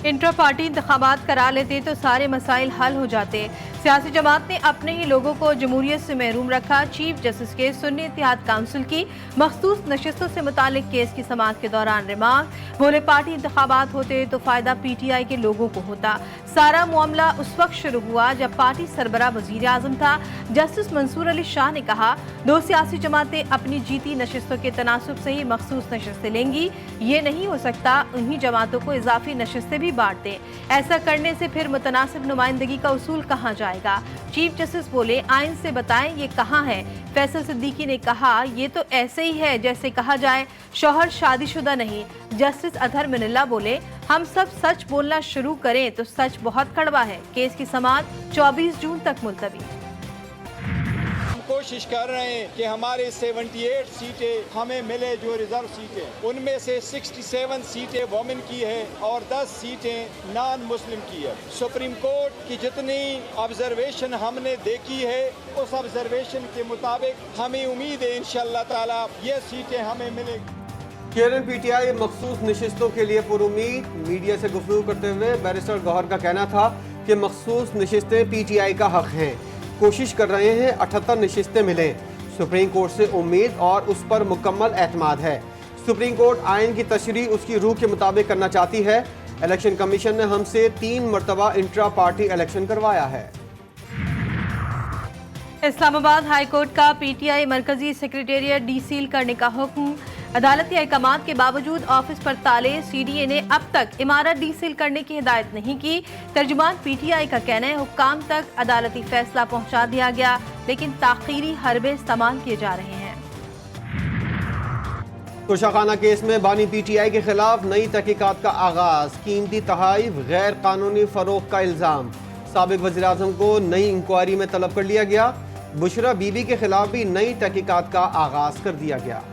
Intra party इंतखाबात करा लेते तो सारे मसाइल हल हो जाते। सियासी जमात ने अपने ही लोगों को जमहूरियत से महरूम रखा। चीफ जस्टिस के सुन्नी इत्तेहाद काउंसिल की मखसूस नशिस्तों से मुतालिक केस की समाअत के दौरान रिमार्क, बोले पार्टी इंतखाबात होते तो फायदा PTI के लोगों को होता। सारा मामला उस वक्त शुरू हुआ जब पार्टी सरबराह वजीर आजम था। जस्टिस मंसूर अली शाह ने कहा, दो सियासी जमातें अपनी जीती नशिस्तों के तनासुब से ही मखसूस नशिस्तें लेंगी। ये नहीं हो सकता उन्हीं जमातों को इजाफी नशिस्तें भी बांट दें। ऐसा करने से फिर मुतनासिब नुमाइंदगी का उसूल कहाँ जाएगा। चीफ जस्टिस बोले, आइन से बताएं ये कहाँ है। फैसल सिद्दीकी ने कहा, ये तो ऐसे ही है जैसे कहा जाए शौहर शादीशुदा नहीं। जस्टिस अतहर मिनल्ला बोले, हम सब सच बोलना शुरू करें तो सच बहुत कड़वा है। केस की समाअत 24 जून तक मुलतवी। कोशिश कर रहे हैं कि हमारे 78 सीटें हमें मिले जो रिजर्व सीटें, उनमें से 67 सीटें वोमेन की है और 10 सीटें नॉन मुस्लिम की है। सुप्रीम कोर्ट की जितनी ऑब्जर्वेशन हमने देखी है उस ऑब्जर्वेशन के मुताबिक हमें उम्मीद है इंशाअल्लाह ताला ये सीटें हमें मिलेंगी। चेयरमैन PTI मखसूस नशिस्तों के लिए पुरुमीद। मीडिया से गुफ्तगू करते हुए बैरिस्टर गौहर का कहना था कि मखसूस नशिस्तें PTI का हक हैं। कोशिश कर रहे हैं 78 नशिस्तें मिलें। सुप्रीम कोर्ट से उम्मीद और उस पर मुकम्मल एतमाद है। सुप्रीम कोर्ट आइन की तशरीह उसकी रूह के मुताबिक करना चाहती है। इलेक्शन कमीशन ने हमसे 3 मरतबा इंट्रा पार्टी इलेक्शन करवाया है। इस्लामाबाद हाई कोर्ट का PTI मरकजी सेक्रेटेरिएट डीसील करने का हुक्म। अदालती अहकामात के बावजूद ऑफिस पर ताले। CDA ने अब तक इमारत डीसील करने की हिदायत नहीं की। तर्जुमान PTI का कहना है हुक्काम तक अदालती फैसला पहुंचा दिया गया, लेकिन ताखीरी हरबे इस्तेमाल किए जा रहे हैं। तोशाखाना केस में बानी PTI के खिलाफ नई तहकीकात का आगाज। कीमती तहाइफ गैर कानूनी फरोख्त का इल्जाम। साबिक वज़ीर आज़म को नई इंक्वायरी में तलब कर लिया गया। बुशरा बीबी के खिलाफ भी नई तहकीकात का आगाज कर दिया गया।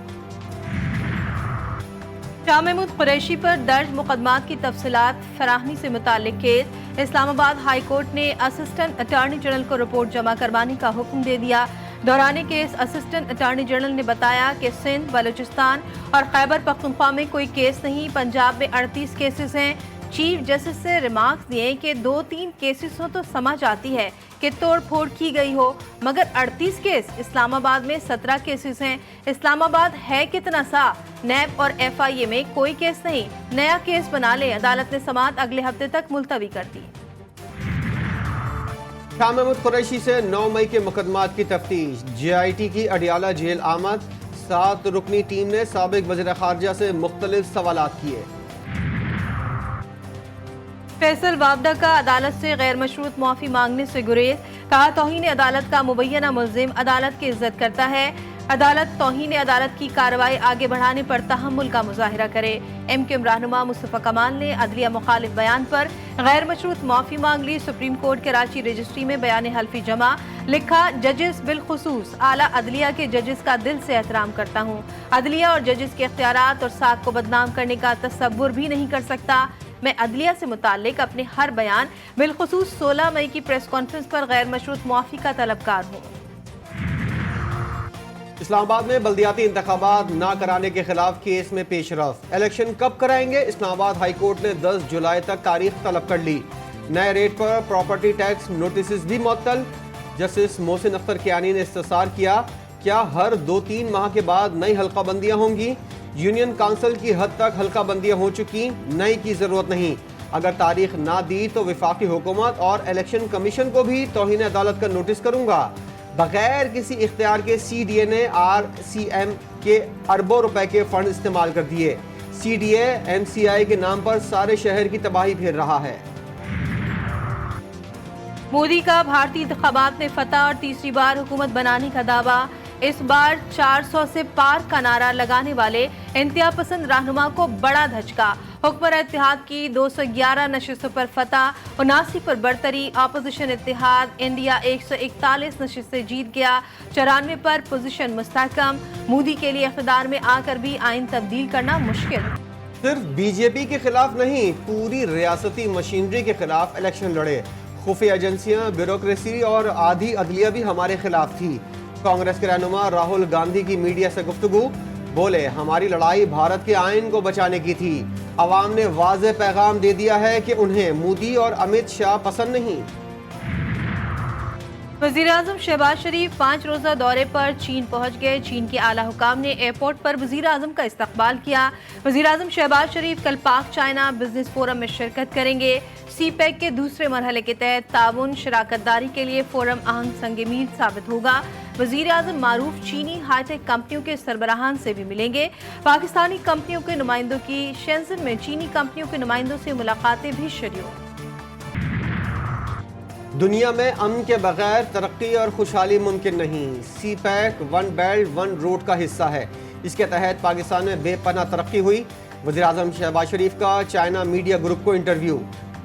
शाह महमूद कुरैशी पर दर्ज मुकदमात की तफसीलात फराहमी से मुतालिक केस। इस्लामाबाद हाई कोर्ट ने असिस्टेंट अटार्नी जनरल को रिपोर्ट जमा करवाने का हुक्म दे दिया। दौरान केस असिस्टेंट अटार्नी जनरल ने बताया कि सिंध, बलूचिस्तान और खैबर पख्तूनख्वा में कोई केस नहीं, पंजाब में 38 केसेस हैं। चीफ जस्टिस से रिमार्क्स दिए कि 2-3 केसेस हो तो समझ आती है कि तोड़ फोड़ की गई हो, मगर 38 केस। इस्लामाबाद में 17 केसेस हैं। इस्लामाबाद है कितना सा। नैब और FIA में कोई केस नहीं, नया केस बना ले। अदालत ने समाअत अगले हफ्ते तक मुलतवी कर दी। शाह महमूद कुरैशी से 9 मई के मुकदमात की तफ्तीश। JIT की अडियाला जेल आमद। 7 रुकनी टीम ने साबिक वज़ीर खारजा से मुख्तलिफ सवालात किए। फैसल वाबडा का अदालत से गैर मशरूत मुआफ़ी मांगने से गुरेज। कहा, तौहीन अदालत का मुबैना मुल्जिम अदालत की इज्जत करता है। अदालत तौहीन अदालत की कार्रवाई आगे बढ़ाने पर तहम्मुल का मुजाहिरा करे। MQM रहनुमा मुस्तफ़ा कमाल ने अदलिया मुखालिफ बयान पर गैर मशरूत मुआफ़ी मांग ली। सुप्रीम कोर्ट कराची रजिस्ट्री में बयान हल्फी जमा। लिखा, जजेस बिलखुसूस आला अदलिया के जजेस का दिल से एहतराम करता हूँ। अदलिया और जजेस के इख्तियारात और साख को बदनाम करने का तसव्वुर भी नहीं कर सकता। मैं अदलिया से मुताल्लिक अपने हर बयान बिलखुसूस 16 मई की प्रेस कॉन्फ्रेंस पर गैर मशरूत मुआफ़ी का तलबकार हूँ। इस्लामाबाद में बल्दियाती इंतखाबात ना कराने के खिलाफ केस में पेशरफ। इलेक्शन कब कराएंगे? इस्लामाबाद हाई कोर्ट ने 10 जुलाई तक तारीख तलब कर ली। नए रेट पर प्रॉपर्टी टैक्स नोटिस भी मुअत्तल। जस्टिस मोहसिन अख्तर कियानी ने इस्तफसार किया, क्या हर 2-3 माह के बाद नई हल्का बंदियाँ होंगी? यूनियन काउंसिल की हद तक हल्का बंदियाँ हो चुकी, नई की ज़रूरत नहीं। अगर तारीख ना दी तो वफाकी हुकूमत और इलेक्शन कमीशन को भी तौहीन अदालत का नोटिस करूँगा। बगैर किसी इख्तियार के CDA ने RCM के अरबों रुपए के फंड इस्तेमाल कर दिए। CDA MCI के नाम पर सारे शहर की तबाही फेर रहा है। मोदी का भारतीय इंतखाबात में फतह और तीसरी बार हुकूमत बनाने का दावा। इस बार 400 से पार का नारा लगाने वाले इंतहा पसंद रहनुमा को बड़ा धचका। हुक्मरान इत्तेहाद की 211 नशिस्तों पर फतह, 79 पर बरतरी। अपोजिशन इत्तेहाद इंडिया 141 नशिस्तें जीत गया, 94 पर पोजीशन मुस्तहकम। मोदी के लिए इख्तिदार में आकर भी आइन तब्दील करना मुश्किल। सिर्फ BJP के खिलाफ नहीं, पूरी रियासती मशीनरी के खिलाफ इलेक्शन लड़े। खुफिया एजेंसियां, ब्यूरोक्रेसी और आधी अदलिया भी हमारे खिलाफ थी। कांग्रेस के रहनुमा राहुल गांधी की मीडिया से गुफ्तगू। बोले, हमारी लड़ाई भारत के आइन को बचाने की थी। عوام نے واضح پیغام دے دیا ہے کہ انہیں مودی اور امت شاہ پسند نہیں۔ وزیراعظم شہباز شریف 5 روزہ دورے پر چین پہنچ گئے۔ چین کے اعلیٰ حکام نے ایئرپورٹ پر وزیراعظم کا استقبال کیا۔ وزیراعظم شہباز شریف کل پاک چائنا بزنس فورم میں شرکت کریں گے۔ سی پیک کے دوسرے مرحلے کے تحت تعاون شراکت داری کے لیے فورم اہم سنگ میل ثابت ہوگا۔ وزیراعظم معروف چینی ہائی ٹیک کمپنیوں کے سربراہان سے بھی ملیں گے۔ پاکستانی کمپنیوں کے نمائندوں کی شینزن میں چینی کمپنیوں کے نمائندوں سے ملاقاتیں بھی شیڈول۔ دنیا میں امن کے بغیر ترقی اور خوشحالی ممکن نہیں۔ CPEC one belt one road کا حصہ ہے۔ اس کے تحت پاکستان میں بے پناہ ترقی ہوئی۔ وزیراعظم شہباز شریف کا چائنا میڈیا گروپ کو انٹرویو۔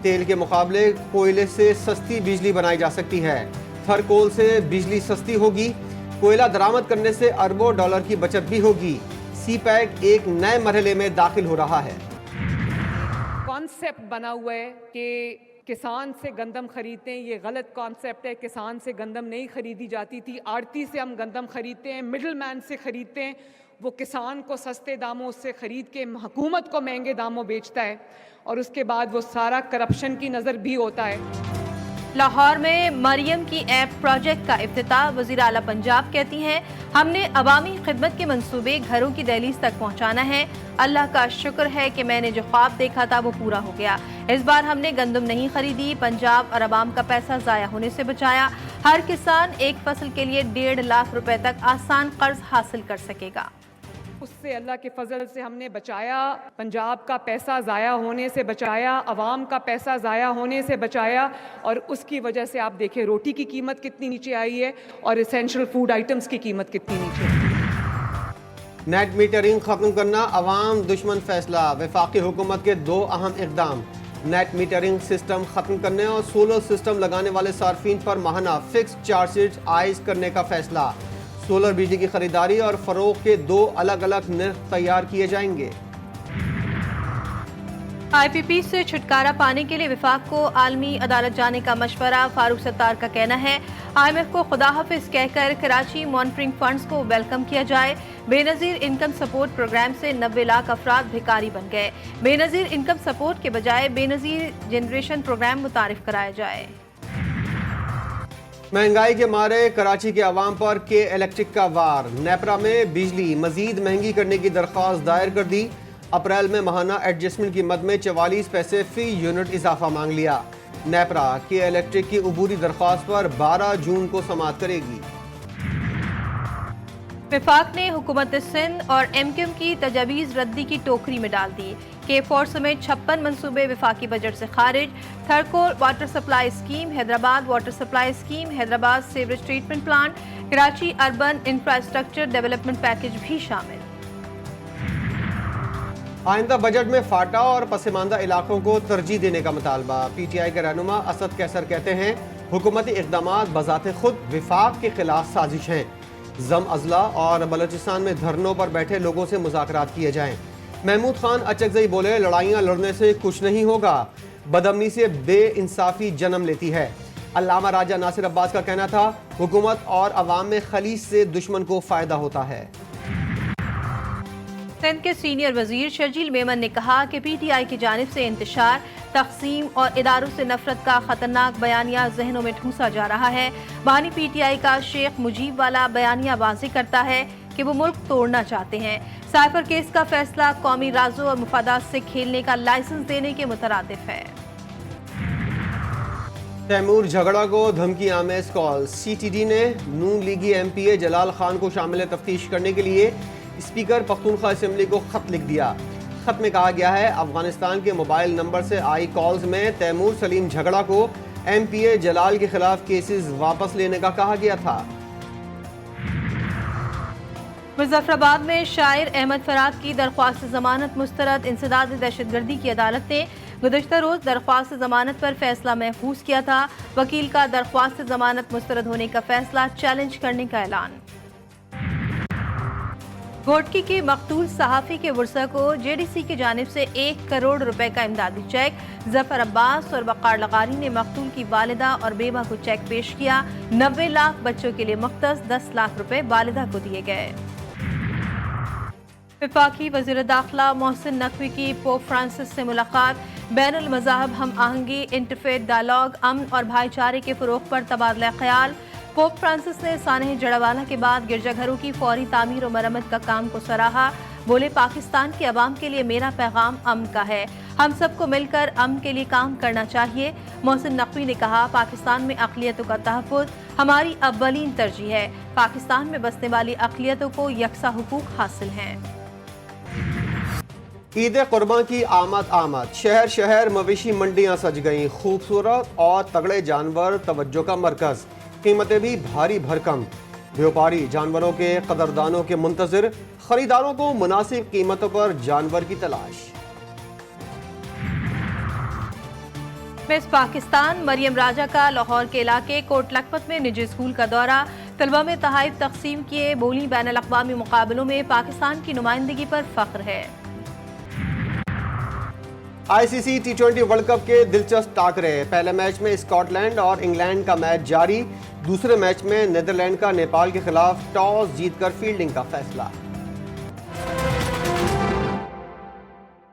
تیل کے مقابلے کوئلے سے سستی بجلی بنائی جا سکتی ہے۔ تھرکول سے بجلی سستی ہوگی۔ کوئلہ درآمد کرنے سے اربوں ڈالر کی بچت بھی ہوگی۔ سی پیک ایک نئے مرحلے میں داخل ہو رہا ہے۔ کانسیپٹ بنا ہوا ہے کہ کسان سے گندم خریدتے ہیں، یہ غلط کانسیپٹ ہے۔ کسان سے گندم نہیں خریدی جاتی تھی، آڑتی سے ہم گندم خریدتے ہیں، مڈل مین سے خریدتے ہیں۔ وہ کسان کو سستے داموں سے خرید کے حکومت کو مہنگے داموں بیچتا ہے، اور اس کے بعد وہ سارا کرپشن کی نظر بھی ہوتا ہے۔ لاہور میں مریم کی ایپ پروجیکٹ کا افتتاح۔ وزیر اعلیٰ پنجاب کہتی ہیں ہم نے عوامی خدمت کے منصوبے گھروں کی دہلیز تک پہنچانا ہے۔ اللہ کا شکر ہے کہ میں نے جو خواب دیکھا تھا وہ پورا ہو گیا۔ اس بار ہم نے گندم نہیں خریدی، پنجاب اور عوام کا پیسہ ضائع ہونے سے بچایا۔ ہر کسان ایک فصل کے لیے 1.5 لاکھ روپے تک آسان قرض حاصل کر سکے گا۔ اس سے اللہ کے فضل سے ہم نے بچایا، پنجاب کا پیسہ ضائع ہونے سے بچایا، عوام کا پیسہ ضائع ہونے سے بچایا، اور اس کی وجہ سے آپ دیکھیں روٹی کی قیمت کتنی نیچے آئی ہے اور اسینشل فوڈ آئٹمز کی قیمت کتنی نیچے ہے۔ نیٹ میٹرنگ ختم کرنا عوام دشمن فیصلہ۔ وفاقی حکومت کے 2 اہم اقدام، نیٹ میٹرنگ سسٹم ختم کرنے اور سولر سسٹم لگانے والے صارفین پر ماہانہ فکس چارجز عائد کرنے کا فیصلہ۔ سولر بجلی کی خریداری اور فروغ کے 2 الگ الگ نرخ تیار کیے جائیں گے۔ آئی پی پی سے چھٹکارا پانے کے لیے وفاق کو عالمی عدالت جانے کا مشورہ۔ فاروق ستار کا کہنا ہے آئی ایم ایف کو خدا حافظ کہہ کر کراچی مانیٹرنگ فنڈز کو ویلکم کیا جائے۔ بے نظیر انکم سپورٹ پروگرام سے 90 لاکھ افراد بھکاری بن گئے۔ بے نظیر انکم سپورٹ کے بجائے بے نظیر جنریشن پروگرام متعارف کرایا جائے۔ مہنگائی کے مارے کراچی کے عوام پر کے الیکٹرک کا وار۔ نیپرا میں بجلی مزید مہنگی کرنے کی درخواست دائر کر دی۔ اپریل میں ماہانہ ایڈجسٹمنٹ کی مد میں 44 پیسے فی یونٹ اضافہ مانگ لیا۔ نیپرا کے الیکٹرک کی عبوری درخواست پر 12 جون کو سماعت کرے گی۔ وفاق نے حکومت سندھ اور ایم کیو ایم کی تجاویز ردی کی ٹوکری میں ڈال دی۔ K4 سمیت 56 منصوبے وفاقی بجٹ سے خارج۔ Thar Coal water supply scheme, Hyderabad water supply scheme, Hyderabad sewerage treatment plant, Karachi urban infrastructure development package بھی شامل۔ آئندہ بجٹ میں فاٹا اور پسماندہ علاقوں کو ترجیح دینے کا مطالبہ۔ پی ٹی آئی کے رہنما اسد کیسر کہتے ہیں حکومتی اقدامات بذات خود وفاق کے خلاف سازش ہیں۔ زم اضلاع اور بلوچستان میں دھرنوں پر بیٹھے لوگوں سے مذاکرات کیے جائیں۔ محمود خان اچکزئی بولے لڑائیاں لڑنے سے کچھ نہیں ہوگا، بدامنی سے بے انصافی جنم لیتی ہے۔ علامہ راجہ ناصر عباس کا کہنا تھا حکومت اور عوام میں خلیج سے دشمن کو فائدہ ہوتا ہے۔ سندھ کے سینئر وزیر شرجیل میمن نے کہا کہ پی ٹی آئی کی جانب سے انتشار، تقسیم اور اداروں سے نفرت کا خطرناک بیانیہ ذہنوں میں ٹھوسا جا رہا ہے۔ بانی پی ٹی آئی کا شیخ مجیب والا بیانیہ واضح کرتا ہے کہ وہ ملک توڑنا چاہتے ہیں۔ سائفر کیس کا فیصلہ قومی رازوں اور مفادات سے کھیلنے کا لائسنس دینے کے مترادف ہے۔ تیمور جھگڑا کو دھمکی آمیز کال۔ سی ٹی ڈی نے نون لیگی ایم پی اے جلال خان کو شامل تفتیش کرنے کے لیے اسپیکر پختونخوا اسمبلی کو خط لکھ دیا۔ خط میں کہا گیا ہے افغانستان کے موبائل نمبر سے آئی کالز میں تیمور سلیم جھگڑا کو ایم پی اے جلال کے خلاف کیسز واپس لینے کا کہا گیا تھا۔ مظفر آباد میں شاعر احمد فراد کی درخواست ضمانت مسترد۔ انسداد دہشت گردی کی عدالت نے گزشتہ روز درخواست ضمانت پر فیصلہ محفوظ کیا تھا۔ وکیل کا درخواست ضمانت مسترد ہونے کا فیصلہ چیلنج کرنے کا اعلان۔ گھوٹکی کے مقتول صحافی کے ورثاء کو جے ڈی سی کی جانب سے 1 کروڑ روپے کا امدادی چیک۔ ظفر عباس اور وقار لغاری نے مقتول کی والدہ اور بیوہ کو چیک پیش کیا۔ 90 لاکھ بچوں کے لیے مختص، 10 لاکھ روپے والدہ کو دیے گئے۔ वफाकी वज़ीर दाखिला मोहसिन नकवी की पोप फ्रांसिस से मुलाकात। बैनुल मज़ाहब हम आहंगी, इंटरफेथ डायलॉग, अमन और भाईचारे के फ़रोग़ पर तबादला ख्याल। पोप फ्रांसिस ने सानह जड़वाला के बाद गिरजाघरों की फौरी तामीर और मरम्मत का काम को सराहा। बोले, पाकिस्तान की आवाम के लिए मेरा पैगाम अमन का है, हम सबको मिलकर अमन के लिए काम करना चाहिए। मोहसिन नकवी ने कहा, पाकिस्तान में अक़लियतों का तहफ़्फ़ुज़ हमारी अव्वलीन तरजीह है। पाकिस्तान में बसने वाली अक़लियतों को यकसा हुकूक हासिल हैं। ईद कुर्बान की आमद शहर शहर मवेशी मंडियां सज गईं, खूबसूरत और तगड़े जानवर तवज्जो का मरकज, कीमतें भी भारी भरकम। व्यापारी जानवरों के कदरदानों के मुंतज़िर, खरीदारों को मुनासिब कीमतों पर जानवर की तलाश। मिस पाकिस्तान मरियम राजा का लाहौर के इलाके कोट लखपत में निजी स्कूल का दौरा, तलबा में तहाइफ तकसीम किए। बोली, बैनुल अक़वामी मुकाबलों में पाकिस्तान की नुमाइंदगी पर फ़ख्र है। ICC T20 वर्ल्ड कप के दिलचस्प टाकरे, पहले मैच में स्कॉटलैंड और इंग्लैंड का मैच जारी, दूसरे मैच में नीदरलैंड का नेपाल के खिलाफ टॉस जीतकर फील्डिंग का फैसला।